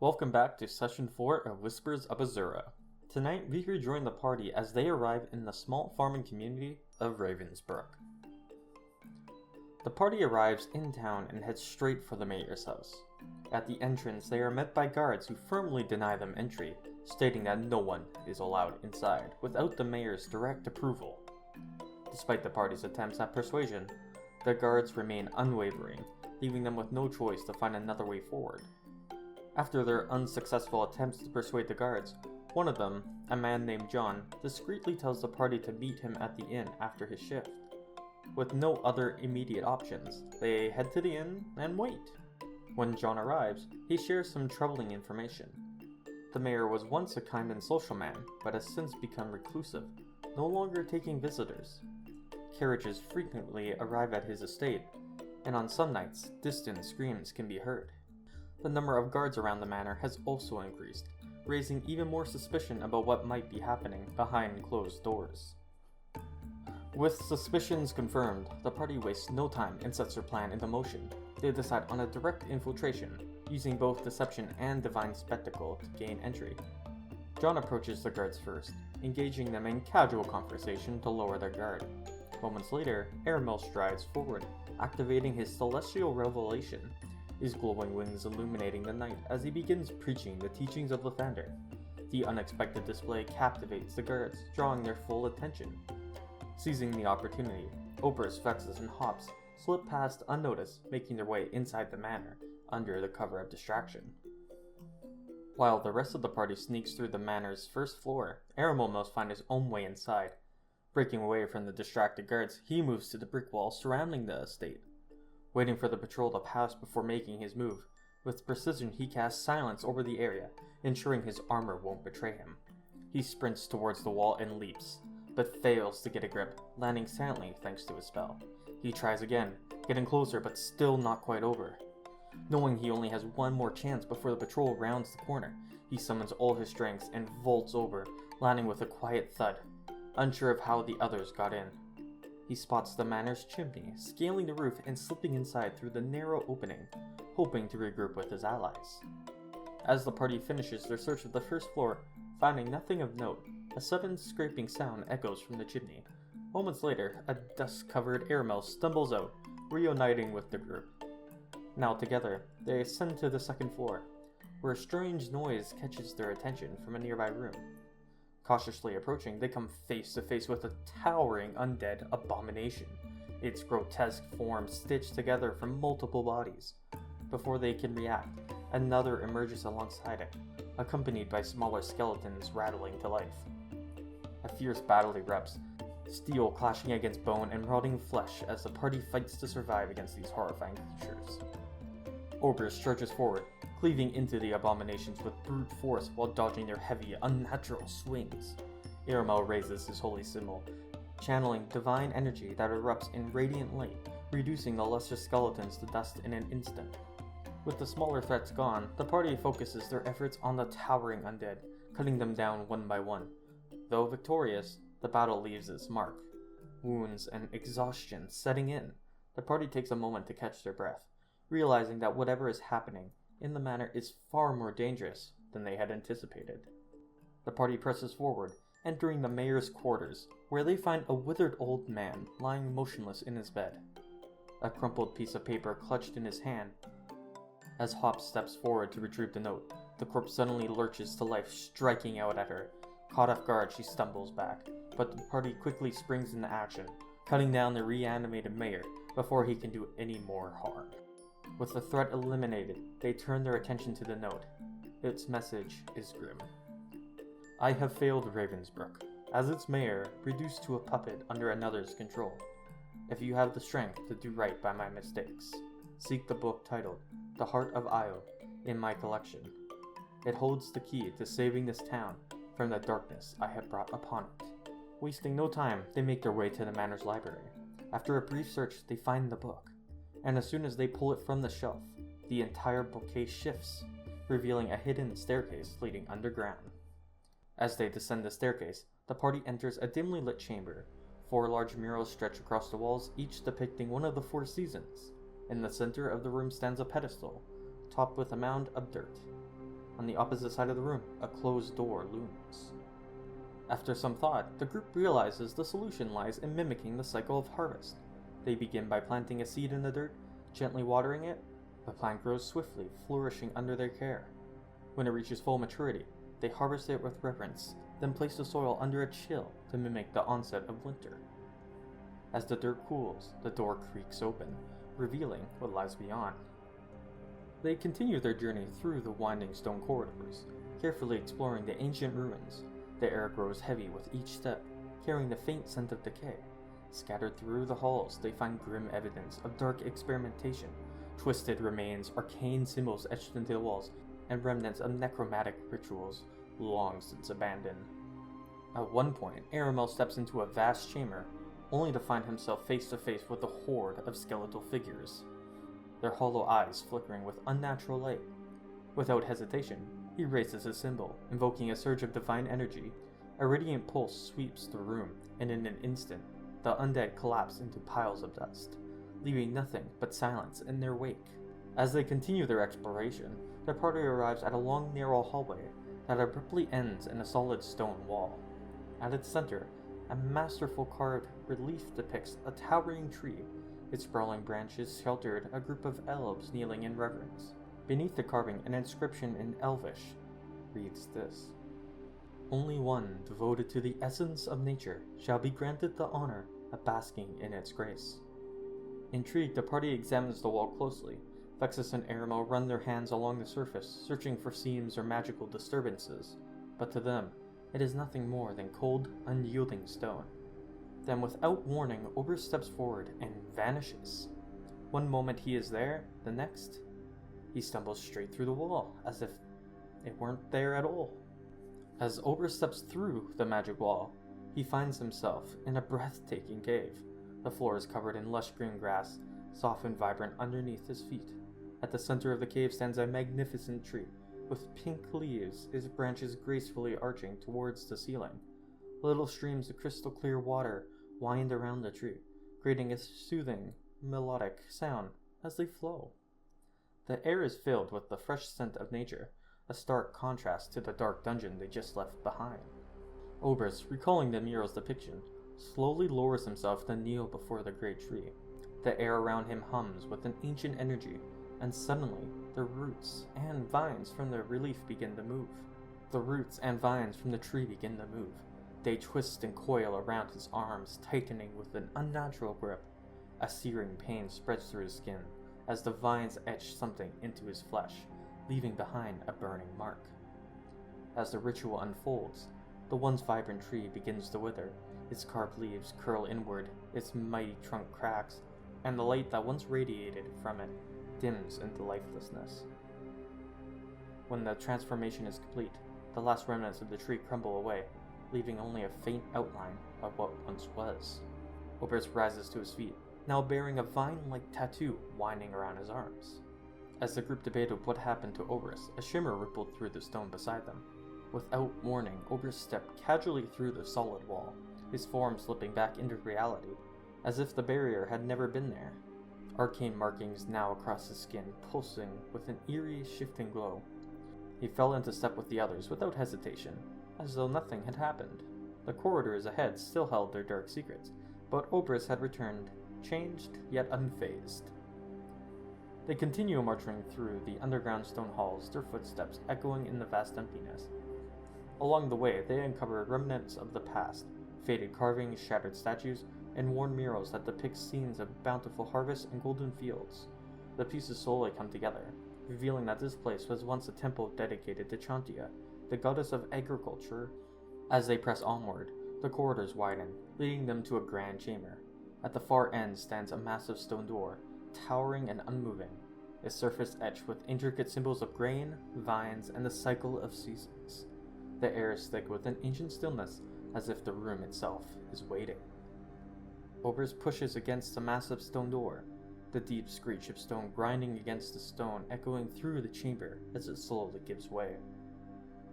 Welcome back to Session 4 of Whispers of Azura. Tonight we rejoin the party as they arrive in the small farming community of Ravensbrook. The party arrives in town and heads straight for the mayor's house. At the entrance they are met by guards who firmly deny them entry, stating that no one is allowed inside without the mayor's direct approval. Despite the party's attempts at persuasion, the guards remain unwavering, leaving them with no choice to find another way forward. After their unsuccessful attempts to persuade the guards, one of them, a man named John, discreetly tells the party to meet him at the inn after his shift. With no other immediate options, they head to the inn and wait. When John arrives, he shares some troubling information. The mayor was once a kind and social man, but has since become reclusive, no longer taking visitors. Carriages frequently arrive at his estate, and on some nights, distant screams can be heard. The number of guards around the manor has also increased, raising even more suspicion about what might be happening behind closed doors. With suspicions confirmed, the party wastes no time and sets their plan into motion. They decide on a direct infiltration, using both deception and divine spectacle to gain entry. John approaches the guards first, engaging them in casual conversation to lower their guard. Moments later, Aramel strides forward, activating his celestial revelation, his glowing wings illuminating the night as he begins preaching the teachings of Lathander. The unexpected display captivates the guards, drawing their full attention. Seizing the opportunity, Oprah's Vexes and Hops slip past unnoticed, making their way inside the manor, under the cover of distraction. While the rest of the party sneaks through the manor's first floor, Aramel must find his own way inside. Breaking away from the distracted guards, he moves to the brick wall surrounding the estate. Waiting for the patrol to pass before making his move, with precision he casts silence over the area, ensuring his armor won't betray him. He sprints towards the wall and leaps, but fails to get a grip, landing silently thanks to his spell. He tries again, getting closer but still not quite over. Knowing he only has one more chance before the patrol rounds the corner, he summons all his strength and vaults over, landing with a quiet thud, unsure of how the others got in. He spots the manor's chimney, scaling the roof and slipping inside through the narrow opening, hoping to regroup with his allies. As the party finishes their search of the first floor, finding nothing of note, a sudden scraping sound echoes from the chimney. Moments later, a dust-covered Aramel stumbles out, reuniting with the group. Now together, they ascend to the second floor, where a strange noise catches their attention from a nearby room. Cautiously approaching, they come face to face with a towering undead abomination, its grotesque form stitched together from multiple bodies. Before they can react, another emerges alongside it, accompanied by smaller skeletons rattling to life. A fierce battle erupts, steel clashing against bone and rotting flesh as the party fights to survive against these horrifying creatures. Ogre stretches forward, cleaving into the abominations with brute force while dodging their heavy, unnatural swings. Aramel raises his holy symbol, channeling divine energy that erupts in radiant light, reducing the lesser skeletons to dust in an instant. With the smaller threats gone, the party focuses their efforts on the towering undead, cutting them down one by one. Though victorious, the battle leaves its mark. Wounds and exhaustion setting in, the party takes a moment to catch their breath, realizing that whatever is happening in the manor is far more dangerous than they had anticipated. The party presses forward, entering the mayor's quarters, where they find a withered old man lying motionless in his bed, a crumpled piece of paper clutched in his hand. As Hop steps forward to retrieve the note, the corpse suddenly lurches to life, striking out at her. Caught off guard, she stumbles back, but the party quickly springs into action, cutting down the reanimated mayor before he can do any more harm. With the threat eliminated, they turn their attention to the note. Its message is grim. I have failed Ravensbrook, as its mayor, reduced to a puppet under another's control. If you have the strength to do right by my mistakes, seek the book titled The Heart of Io in my collection. It holds the key to saving this town from the darkness I have brought upon it. Wasting no time, they make their way to the manor's library. After a brief search, they find the book, and as soon as they pull it from the shelf, the entire bookcase shifts, revealing a hidden staircase leading underground. As they descend the staircase, the party enters a dimly lit chamber. 4 large murals stretch across the walls, each depicting one of the 4 seasons. In the center of the room stands a pedestal, topped with a mound of dirt. On the opposite side of the room, a closed door looms. After some thought, the group realizes the solution lies in mimicking the cycle of harvest. They begin by planting a seed in the dirt, gently watering it. The plant grows swiftly, flourishing under their care. When it reaches full maturity, they harvest it with reverence, then place the soil under a chill to mimic the onset of winter. As the dirt cools, the door creaks open, revealing what lies beyond. They continue their journey through the winding stone corridors, carefully exploring the ancient ruins. The air grows heavy with each step, carrying the faint scent of decay. Scattered through the halls, they find grim evidence of dark experimentation, twisted remains, arcane symbols etched into the walls, and remnants of necromantic rituals long since abandoned. At one point, Aramel steps into a vast chamber, only to find himself face to face with a horde of skeletal figures, their hollow eyes flickering with unnatural light. Without hesitation, he raises his symbol, invoking a surge of divine energy. A radiant pulse sweeps the room, and in an instant, the undead collapse into piles of dust, leaving nothing but silence in their wake. As they continue their exploration, the party arrives at a long, narrow hallway that abruptly ends in a solid stone wall. At its center, a masterful carved relief depicts a towering tree. Its sprawling branches sheltered a group of elves kneeling in reverence. Beneath the carving, an inscription in Elvish reads this: "Only one devoted to the essence of nature shall be granted the honor of basking in its grace." Intrigued, the party examines the wall closely. Vexus and Aramel run their hands along the surface, searching for seams or magical disturbances, but to them, it is nothing more than cold, unyielding stone. Then, without warning, Ober steps forward and vanishes. One moment he is there, the next, he stumbles straight through the wall, as if it weren't there at all. As Ober steps through the magic wall, he finds himself in a breathtaking cave. The floor is covered in lush green grass, soft and vibrant underneath his feet. At the center of the cave stands a magnificent tree, with pink leaves, its branches gracefully arching towards the ceiling. Little streams of crystal clear water wind around the tree, creating a soothing, melodic sound as they flow. The air is filled with the fresh scent of nature, a stark contrast to the dark dungeon they just left behind. Oberst, recalling the mural's depiction, slowly lowers himself to kneel before the great tree. The air around him hums with an ancient energy, and suddenly the roots and vines from the relief begin to move. The roots and vines from the tree begin to move. They twist and coil around his arms, tightening with an unnatural grip. A searing pain spreads through his skin as the vines etch something into his flesh, leaving behind a burning mark. As the ritual unfolds, the once vibrant tree begins to wither. Its carved leaves curl inward, its mighty trunk cracks, and the light that once radiated from it dims into lifelessness. When the transformation is complete, the last remnants of the tree crumble away, leaving only a faint outline of what once was. Oberst rises to his feet, now bearing a vine-like tattoo winding around his arms. As the group debated what happened to Oberst, a shimmer rippled through the stone beside them. Without warning, Oberst stepped casually through the solid wall, his form slipping back into reality, as if the barrier had never been there. Arcane markings now across his skin, pulsing with an eerie, shifting glow. He fell into step with the others without hesitation, as though nothing had happened. The corridors ahead still held their dark secrets, but Oberst had returned, changed yet unfazed. They continue marching through the underground stone halls, their footsteps echoing in the vast emptiness. Along the way, they uncover remnants of the past, faded carvings, shattered statues, and worn murals that depict scenes of bountiful harvests and golden fields. The pieces slowly come together, revealing that this place was once a temple dedicated to Chauntea, the goddess of agriculture. As they press onward, the corridors widen, leading them to a grand chamber. At the far end stands a massive stone door, towering and unmoving, its surface etched with intricate symbols of grain, vines, and the cycle of seasons. The air is thick with an ancient stillness, as if the room itself is waiting. Oberst pushes against the massive stone door, the deep screech of stone grinding against the stone echoing through the chamber as it slowly gives way.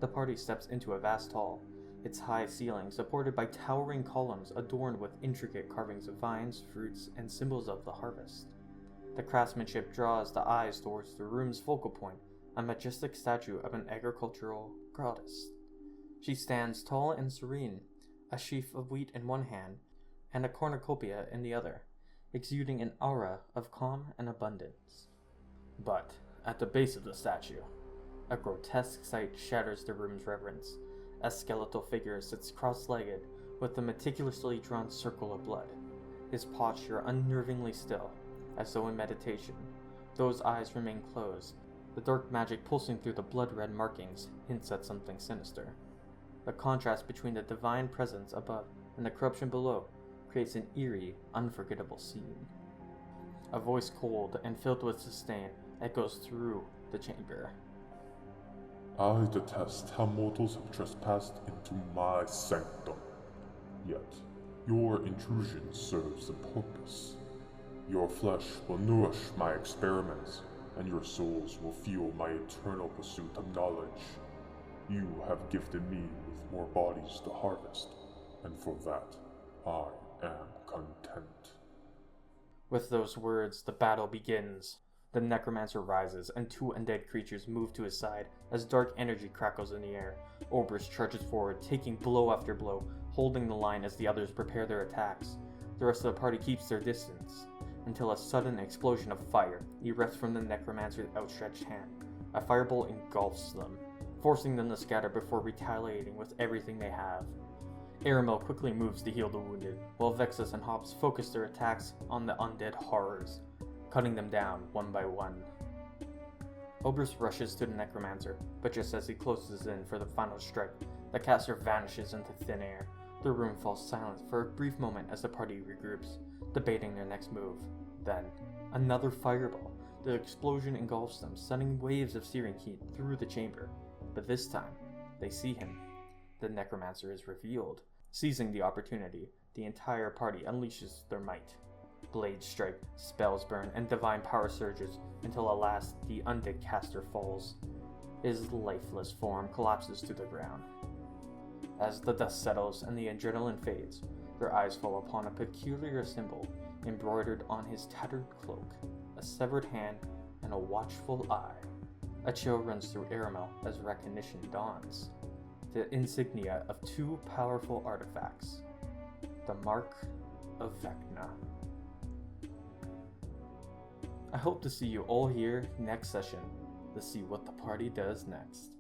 The party steps into a vast hall, its high ceiling supported by towering columns adorned with intricate carvings of vines, fruits, and symbols of the harvest. The craftsmanship draws the eyes towards the room's focal point, a majestic statue of an agricultural goddess. She stands tall and serene, a sheaf of wheat in one hand and a cornucopia in the other, exuding an aura of calm and abundance. But at the base of the statue, a grotesque sight shatters the room's reverence. A skeletal figure sits cross-legged with a meticulously drawn circle of blood, his posture unnervingly still, as though in meditation. Those eyes remain closed. The dark magic pulsing through the blood-red markings hints at something sinister. The contrast between the divine presence above and the corruption below creates an eerie, unforgettable scene. A voice cold and filled with disdain echoes through the chamber. I detest how mortals have trespassed into my sanctum. Yet, your intrusion serves a purpose. Your flesh will nourish my experiments, and your souls will fuel my eternal pursuit of knowledge. You have gifted me with more bodies to harvest, and for that, I am content. With those words, the battle begins. The necromancer rises, and two undead creatures move to his side as dark energy crackles in the air. Oberst charges forward, taking blow after blow, holding the line as the others prepare their attacks. The rest of the party keeps their distance, until a sudden explosion of fire erupts from the necromancer's outstretched hand. A firebolt engulfs them, forcing them to scatter before retaliating with everything they have. Aramel quickly moves to heal the wounded, while Vexus and Hops focus their attacks on the undead horrors, cutting them down one by one. Oberst rushes to the necromancer, but just as he closes in for the final strike, the caster vanishes into thin air. The room falls silent for a brief moment as the party regroups, debating their next move. Then, another fireball. The explosion engulfs them, sending waves of searing heat through the chamber. But this time, they see him. The necromancer is revealed. Seizing the opportunity, the entire party unleashes their might. Blades strike, spells burn, and divine power surges until at last the undead caster falls. His lifeless form collapses to the ground. As the dust settles and the adrenaline fades, their eyes fall upon a peculiar symbol embroidered on his tattered cloak, a severed hand and a watchful eye. A chill runs through Aramel as recognition dawns. The insignia of two powerful artifacts. The Mark of Vecna. I hope to see you all here next session to see what the party does next.